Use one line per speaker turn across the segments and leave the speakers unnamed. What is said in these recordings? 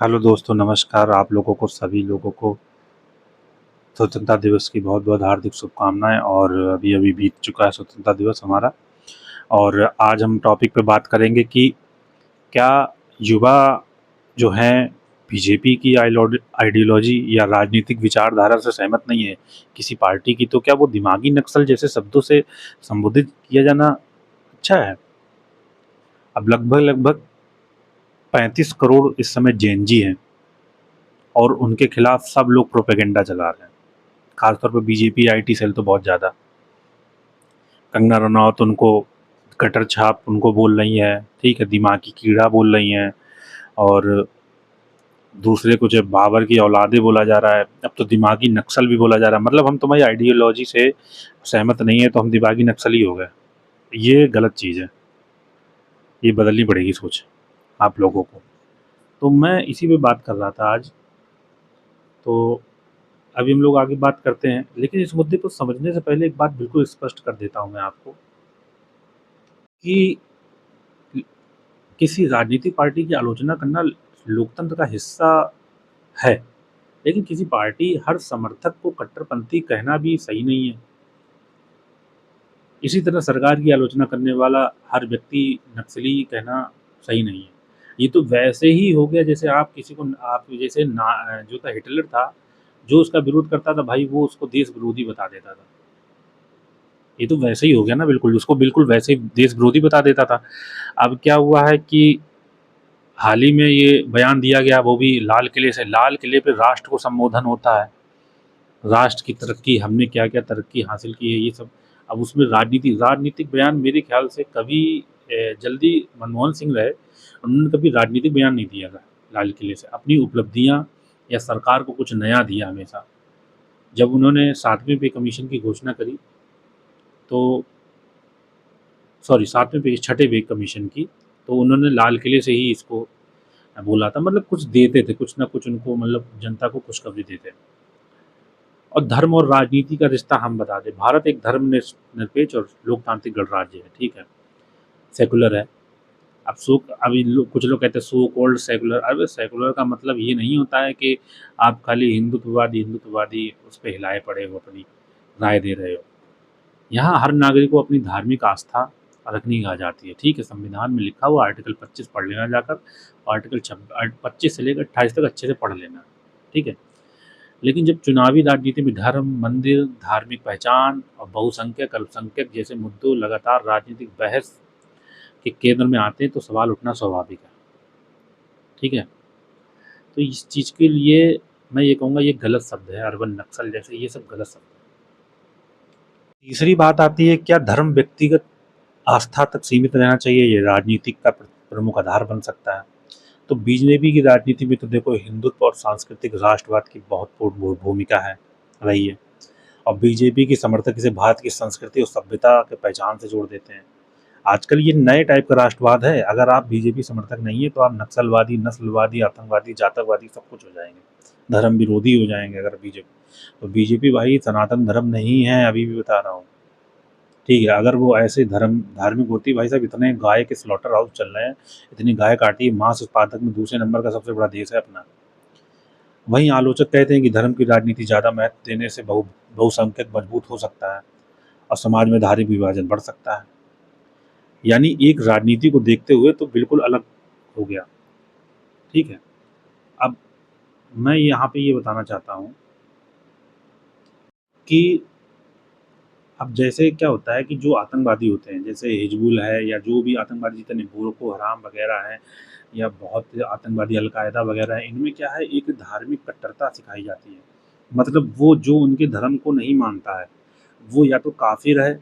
Hello दोस्तों, नमस्कार। आप लोगों को सभी लोगों को स्वतंत्रता दिवस की बहुत-बहुत हार्दिक शुभकामनाएँ। और अभी-अभी बीत चुका है स्वतंत्रता दिवस हमारा। और आज हम टॉपिक पे बात करेंगे कि क्या युवा जो हैं बीजेपी की आइडियोलॉजी या राजनीतिक विचारधारा से सहमत नहीं है किसी पार्टी की, तो क्या वो दिमागी नक्सल जैसे शब्दों से संबोधित किया जाना अच्छा है? अब लगभग-लगभग 35 करोड़ इस समय जेन ज़ी हैं और उनके खिलाफ सब लोग प्रोपेगेंडा चला रहे हैं। खासतौर पे बीजेपी आईटी सेल तो बहुत ज़्यादा। कंगना रनौत उनको कटर छाप उनको बोल रही हैं, ठीक है, दिमागी कीड़ा बोल रही हैं। और दूसरे को जब बाबर की औलादे बोला जा रहा है, अब तो दिमागी नक्सल भी बोला जा रहा है। मतलब हम तुम्हारी आइडियोलॉजी से सहमत नहीं है तो हम दिमागी नक्सली हो गए। ये गलत चीज़ है, ये बदलनी पड़ेगी सोच आप लोगों को। तो मैं इसी पे बात कर रहा था आज। तो अभी हम लोग आगे बात करते हैं, लेकिन इस मुद्दे को समझने से पहले एक बात बिल्कुल स्पष्ट कर देता हूँ मैं आपको कि किसी राजनीतिक पार्टी की आलोचना करना लोकतंत्र का हिस्सा है, लेकिन किसी पार्टी हर समर्थक को कट्टरपंथी कहना भी सही नहीं है। इसी तरह सरकार की आलोचना करने वाला हर व्यक्ति नक्सली कहना सही नहीं है। ये तो वैसे ही हो गया जैसे आप किसी को आप जैसे ना जो था हिटलर था, जो उसका विरोध करता था भाई वो उसको देश विरोधी बता देता था। ये तो वैसे ही हो गया ना, बिल्कुल उसको बिल्कुल वैसे ही देश विरोधी बता देता था। अब क्या हुआ है कि हाल ही में ये बयान दिया गया, वो भी लाल किले से। लाल किले पे राष्ट्र को संबोधन होता है, राष्ट्र की तरक्की, हमने क्या-क्या तरक्की हासिल की है, ये सब। अब उसमें राजनीतिक बयान मेरे ख़्याल से कभी जल्दी मनमोहन सिंह रहे, उन्होंने कभी राजनीतिक बयान नहीं दिया था लाल किले से। अपनी उपलब्धियाँ या सरकार को कुछ नया दिया हमेशा। जब उन्होंने 7वें पे कमीशन की घोषणा करी, तो सॉरी 7वें पे 6ठे पे कमीशन की, तो उन्होंने लाल किले से ही इसको बोला था। मतलब कुछ देते थे, कुछ ना कुछ उनको, मतलब जनता को खुशखबरी देते। और धर्म और राजनीति का रिश्ता हम बता दें, भारत एक धर्मनिरपेक्ष और लोकतांत्रिक गणराज्य है, ठीक है, सेकुलर है। अब अभी कुछ लोग कहते हैं सो कॉल्ड सेकुलर। अरे सेकुलर का मतलब ये नहीं होता है कि आप खाली हिंदुत्ववादी उस पर हिलाए पड़े हो, अपनी राय दे रहे हो। यहाँ हर नागरिक को अपनी धार्मिक आस्था रखनी आ जाती है, ठीक है। संविधान में लिखा हुआ आर्टिकल 25 पढ़ लेना जाकर, आर्टिकल 25 से लेकर 28 तक अच्छे से पढ़ लेना, ठीक है। लेकिन जब चुनावी राजनीति में धर्म, मंदिर, धार्मिक पहचान और बहुसंख्यक, अल्पसंख्यक जैसे मुद्दों लगातार राजनीतिक बहस के केंद्र में आते हैं तो सवाल उठना स्वाभाविक है, ठीक है। तो इस चीज़ के लिए मैं ये कहूँगा ये गलत शब्द है, अर्बन नक्सल जैसे ये सब गलत शब्द है। तीसरी बात आती है, क्या धर्म व्यक्तिगत आस्था तक सीमित रहना चाहिए, ये राजनीतिक का प्रमुख आधार बन सकता है? तो बीजेपी की राजनीति में तो देखो हिंदुत्व और सांस्कृतिक राष्ट्रवाद की बहुत भूमिका है, रही है। और बीजेपी के समर्थक इसे भारत की संस्कृति और सभ्यता के पहचान से जोड़ देते हैं। आजकल ये नए टाइप का राष्ट्रवाद है। अगर आप बीजेपी समर्थक नहीं है तो आप नक्सलवादी, नस्लवादी, आतंकवादी, जातकवादी सब कुछ हो जाएंगे, धर्म विरोधी हो जाएंगे। अगर बीजेपी, तो बीजेपी भाई सनातन धर्म नहीं है, अभी भी बता रहा हूँ, ठीक है। अगर वो ऐसे धार्मिक होती, भाई साहब इतने गाय के स्लॉटर हाउस चल रहे हैं, इतनी गाय काटी, मांस उत्पादक में दूसरे नंबर का सबसे बड़ा देश है अपना। वहीं आलोचक कहते हैं कि धर्म की राजनीति ज़्यादा महत्व देने से बहुसंख्यक मजबूत हो सकता है और समाज में धार्मिक विभाजन बढ़ सकता है। यानी एक राजनीति को देखते हुए तो बिल्कुल अलग हो गया, ठीक है। अब मैं यहाँ पे ये बताना चाहता हूँ कि अब जैसे क्या होता है कि जो आतंकवादी होते हैं, जैसे हिजबुल है या जो भी आतंकवादी जितने बोको हराम वगैरह हैं, या बहुत से आतंकवादी अलकायदा वगैरह है, इनमें क्या है, एक धार्मिक कट्टरता सिखाई जाती है। मतलब वो जो उनके धर्म को नहीं मानता है, वो या तो काफिर है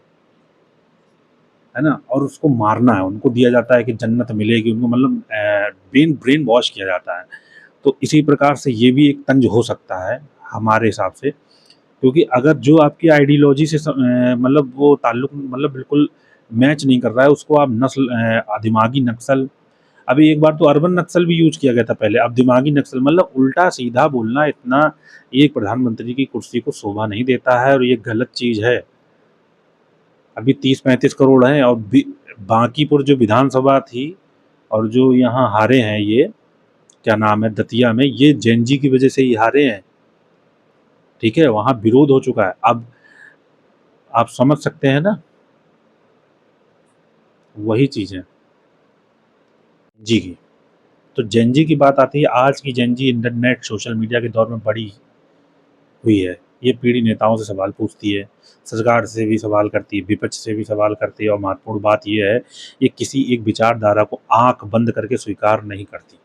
ना, और उसको मारना है, उनको दिया जाता है कि जन्नत मिलेगी उनको, मतलब ब्रेन वॉश किया जाता है। तो इसी प्रकार से ये भी एक तंज हो सकता है हमारे हिसाब से। क्योंकि अगर जो आपकी आइडियोलॉजी से मतलब वो ताल्लुक, मतलब बिल्कुल मैच नहीं कर रहा है, उसको आप दिमागी नक्सल। अभी एक बार तो अर्बन नक्सल भी यूज किया गया था पहले, अब दिमागी नक्सल, मतलब उल्टा सीधा बोलना इतना एक प्रधानमंत्री की कुर्सी को शोभा नहीं देता है, और ये गलत चीज़ है। अभी 30-35 करोड़ हैं, और बांकीपुर जो विधानसभा थी और जो यहाँ हारे हैं ये, क्या नाम है, दतिया में, ये जैन जी की वजह से ही हारे हैं। ठीक है, वहाँ विरोध हो चुका है। अब आप समझ सकते हैं ना, वही चीज़ है जी की। तो जेन जी की बात आती है, आज की जेन जी इंटरनेट सोशल मीडिया के दौर में बड़ी हुई है। ये पीढ़ी नेताओं से सवाल पूछती है, सरकार से भी सवाल करती है, विपक्ष से भी सवाल करती है, और महत्वपूर्ण बात ये है, ये किसी एक विचारधारा को आंख बंद करके स्वीकार नहीं करती,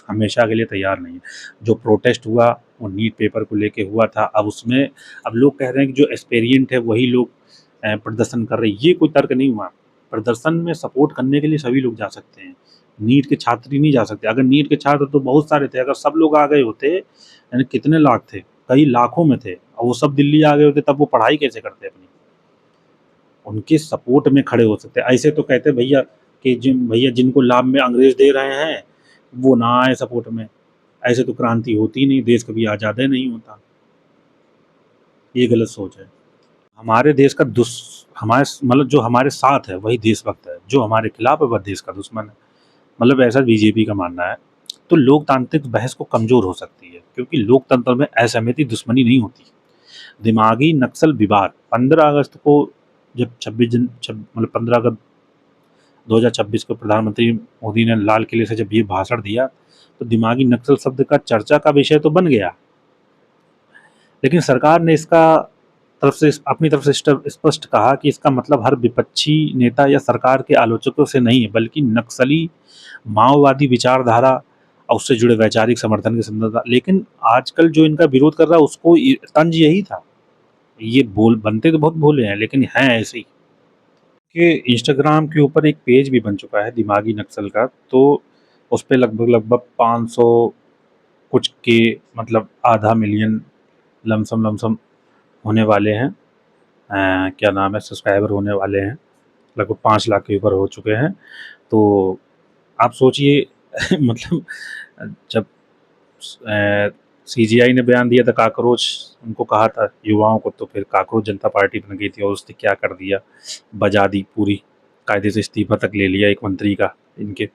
हमेशा के लिए तैयार नहीं है। जो प्रोटेस्ट हुआ वो नीट पेपर को लेके हुआ था, अब उसमें अब लोग कह रहे हैं कि जो एस्पेरिएंट है वही लोग प्रदर्शन कर रहे हैं। ये कोई तर्क नहीं हुआ। प्रदर्शन में सपोर्ट करने के लिए सभी लोग जा सकते हैं, नीट के छात्र ही नहीं जा सकते। अगर नीट के छात्र तो बहुत सारे थे, अगर सब लोग आ गए होते, यानी कितने लाख थे, कई लाखों में थे, और वो सब दिल्ली आ गए होते, तब वो पढ़ाई कैसे करते अपनी। उनके सपोर्ट में खड़े हो सकते। ऐसे तो कहते भैया कि जिन भैया जिनको लाभ में अंग्रेज दे रहे हैं वो ना आए सपोर्ट में, ऐसे तो क्रांति होती नहीं, देश कभी आज़ाद नहीं होता। ये गलत सोच है। हमारे देश का हमारे मतलब जो हमारे साथ है वही देशभक्त है, जो हमारे खिलाफ है वह देश का दुश्मन है। मतलब ऐसा बीजेपी का मानना है। तो लोकतांत्रिक बहस को कमज़ोर हो सकती है, क्योंकि लोकतंत्र में असहमति दुश्मनी नहीं होती। दिमागी नक्सल विवाद 15 अगस्त को, जब 15 अगस्त 2026 को प्रधानमंत्री मोदी ने लाल किले से जब ये भाषण दिया, तो दिमागी नक्सल शब्द का चर्चा का विषय तो बन गया, लेकिन सरकार ने इसका तरफ से अपनी तरफ से स्पष्ट कहा कि इसका मतलब हर विपक्षी नेता या सरकार के आलोचकों से नहीं है, बल्कि नक्सली माओवादी विचारधारा और उससे जुड़े वैचारिक समर्थन के संदर्भ। लेकिन आजकल जो इनका विरोध कर रहा है उसको तंज यही था। ये बोल बनते तो बहुत भोले हैं, लेकिन हैं ऐसे ही। कि इंस्टाग्राम के ऊपर एक पेज भी बन चुका है दिमागी नक्सल का, तो उस पे लगभग लगभग 500 कुछ के, मतलब आधा मिलियन लमसम लमसम होने वाले हैं। क्या नाम है, सब्सक्राइबर होने वाले हैं, लगभग 5 लाख के ऊपर हो चुके हैं। तो आप सोचिए मतलब जब सीजीआई ने बयान दिया था काकरोच उनको कहा था युवाओं को, तो फिर काकरोच जनता पार्टी बन गई थी, और उसने क्या कर दिया, बजा दी पूरी, कायदे से इस्तीफा तक ले लिया एक मंत्री का इनके।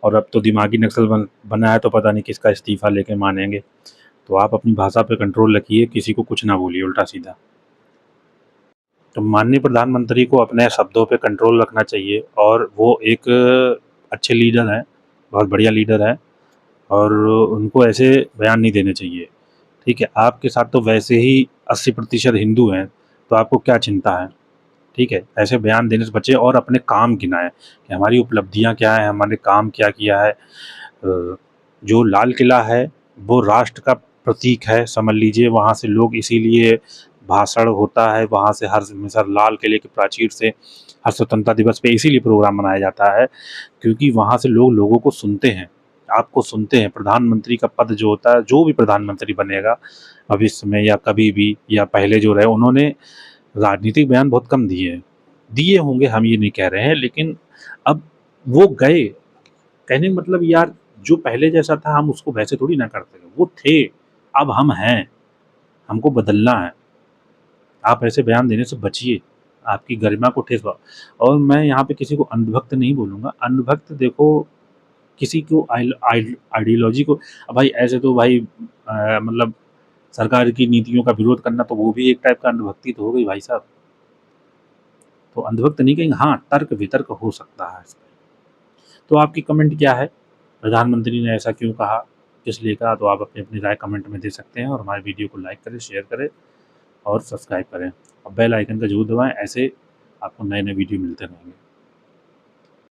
और अब तो दिमागी नक्सल बना है, तो पता नहीं किसका इस्तीफा लेके मानेंगे। तो आप अपनी भाषा पे कंट्रोल रखिए, किसी को कुछ ना बोलिए उल्टा सीधा। तो माननीय प्रधानमंत्री को अपने शब्दों पे कंट्रोल रखना चाहिए, और वो एक अच्छे लीडर हैं, बहुत बढ़िया लीडर है, और उनको ऐसे बयान नहीं देने चाहिए। ठीक है, आपके साथ तो वैसे ही 80% हिंदू हैं, तो आपको क्या चिंता है। ठीक है, ऐसे बयान देने से बचे और अपने काम गिनाएं कि हमारी उपलब्धियां क्या है, हमने काम क्या किया है। जो लाल किला है वो राष्ट्र का प्रतीक है, समझ लीजिए। वहाँ से लोग इसीलिए भाषण होता है, वहाँ से हर हमेशा लाल किले की प्राचीर से हर स्वतंत्रता दिवस पे इसीलिए प्रोग्राम मनाया जाता है, क्योंकि वहाँ से लोग लोगों को सुनते हैं, आपको सुनते हैं। प्रधानमंत्री का पद जो होता है, जो भी प्रधानमंत्री बनेगा भविष्य में या कभी भी या पहले जो रहे, उन्होंने राजनीतिक बयान बहुत कम दिए होंगे, हम ये नहीं कह रहे हैं, लेकिन अब वो गए। कहने का मतलब यार, जो पहले जैसा था हम उसको वैसे थोड़ी ना करते, वो थे, अब हम हैं, हमको बदलना है। आप ऐसे बयान देने से बचिए, आपकी गरिमा को ठेस और मैं यहाँ पे किसी को अंधभक्त नहीं बोलूँगा। अंधभक्त देखो, किसी को आइडियोलॉजी को, अब भाई ऐसे तो भाई मतलब सरकार की नीतियों का विरोध करना, तो वो भी एक टाइप का अंधभक्ति तो हो गई भाई साहब। तो अंधभक्त नहीं कहेंगे, हाँ तर्क वितर्क हो सकता है इसमें। तो आपकी कमेंट क्या है, प्रधानमंत्री ने ऐसा क्यों कहा, किस लिए कहा, तो आप अपनी अपनी राय कमेंट में दे सकते हैं। और हमारे वीडियो को लाइक करें, शेयर करें और सब्सक्राइब करें, और बेल आइकन का जरूर दबाएं, ऐसे आपको नए नए वीडियो मिलते रहेंगे।